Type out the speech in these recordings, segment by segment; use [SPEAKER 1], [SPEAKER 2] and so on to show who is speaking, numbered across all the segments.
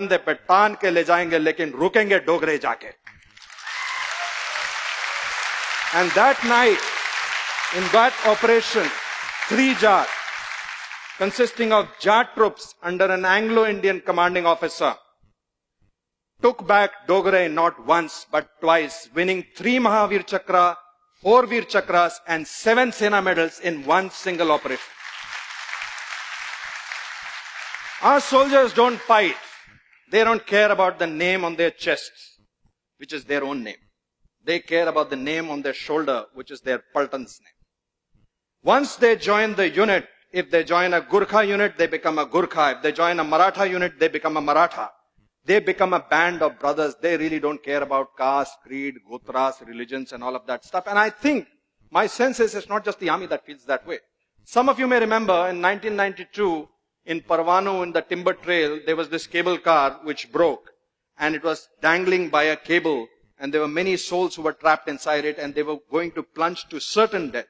[SPEAKER 1] कंधे पे टान के ले जाएंगे, लेकिन रुकेंगे डोगरे जाके. And that night, in that operation, 3 Jat, consisting of Jat troops under an Anglo-Indian commanding officer, took back Dogre not once but twice, winning 3 Mahavir Chakra, 4 Veer Chakras and 7 Sena medals in one single operation. Our soldiers don't fight. They don't care about the name on their chests, which is their own name. They care about the name on their shoulder, which is their Paltan's name. Once they join the unit, if they join a Gurkha unit, they become a Gurkha. If they join a Maratha unit, they become a Maratha. They become a band of brothers. They really don't care about caste, creed, gotras, religions and all of that stuff. And I think, my sense is it's not just the army that feels that way. Some of you may remember in 1992, in Parvanu, in the timber trail, there was this cable car which broke. And it was dangling by a cable. And there were many souls who were trapped inside it, and they were going to plunge to certain death.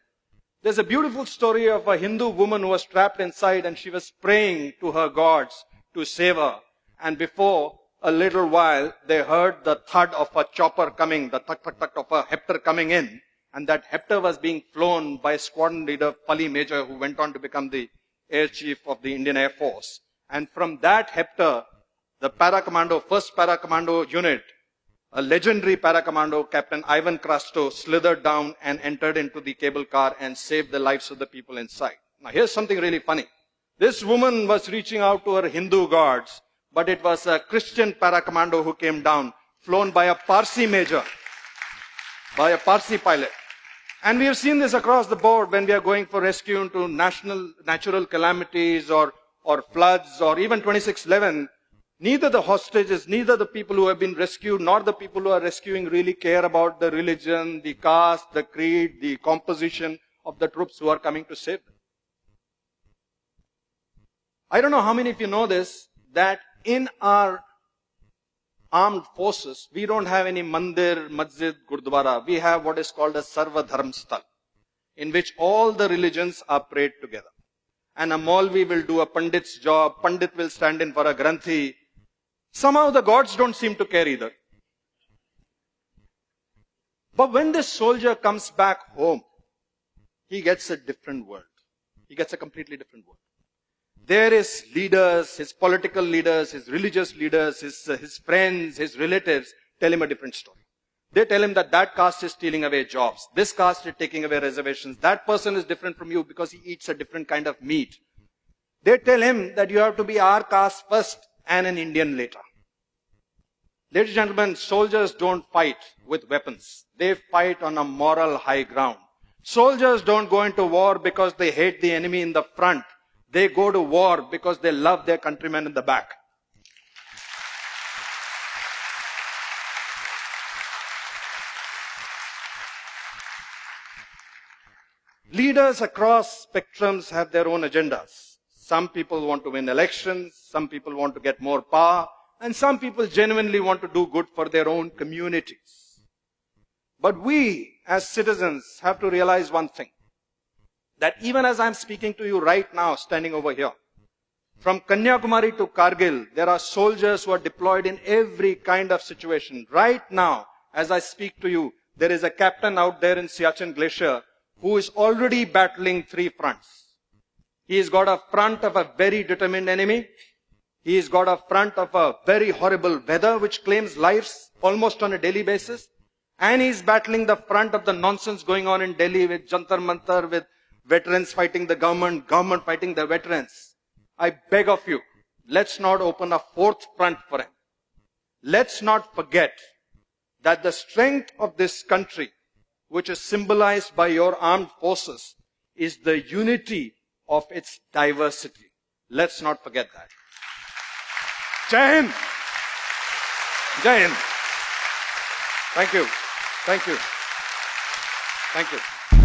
[SPEAKER 1] There's a beautiful story of a Hindu woman who was trapped inside, and she was praying to her gods to save her. And before a little while, they heard the thud of a chopper coming, the thud of a Hepter coming in. And that Hepter was being flown by squadron leader Pali Major, who went on to become the air chief of the Indian Air Force. And from that Hepter, the para-commando, first para-commando unit, a legendary para-commando, Captain Ivan Krasto, slithered down and entered into the cable car and saved the lives of the people inside. Now here's something really funny. This woman was reaching out to her Hindu gods, but it was a Christian para-commando who came down, flown by a Parsi major, by a Parsi pilot. And we have seen this across the board when we are going for rescue into natural calamities or floods or even 2611. Neither the hostages, neither the people who have been rescued, nor the people who are rescuing really care about the religion, the caste, the creed, the composition of the troops who are coming to save them. I don't know how many of you know this, that in our armed forces, we don't have any mandir, masjid, gurdwara. We have what is called a Sarva Dharm Sthal, in which all the religions are prayed together. And a Maulvi will do a Pandit's job, Pandit will stand in for a Granthi. Somehow the gods don't seem to care either. But when this soldier comes back home, he gets a different world. He gets a completely different world. There his leaders, his political leaders, his religious leaders, his friends, his relatives tell him a different story. They tell him that caste is stealing away jobs. This caste is taking away reservations. That person is different from you because he eats a different kind of meat. They tell him that you have to be our caste first and an Indian later. Ladies and gentlemen, soldiers don't fight with weapons. They fight on a moral high ground. Soldiers don't go into war because they hate the enemy in the front. They go to war because they love their countrymen in the back. Leaders across spectrums have their own agendas. Some people want to win elections, some people want to get more power, and some people genuinely want to do good for their own communities. But we, as citizens, have to realize one thing. That even as I'm speaking to you right now, standing over here, from Kanyakumari to Kargil, there are soldiers who are deployed in every kind of situation. Right now, as I speak to you, there is a captain out there in Siachen Glacier who is already battling 3 fronts. He's got a front of a very determined enemy. He's got a front of a very horrible weather which claims lives almost on a daily basis. And he's battling the front of the nonsense going on in Delhi with Jantar Mantar, with veterans fighting the government, government fighting the veterans. I beg of you, let's not open a 4th front for him. Let's not forget that the strength of this country, which is symbolized by your armed forces, is the unity of its diversity. Let's not forget that. Jai Hind! Jai Hind! Thank you. Thank you. Thank you.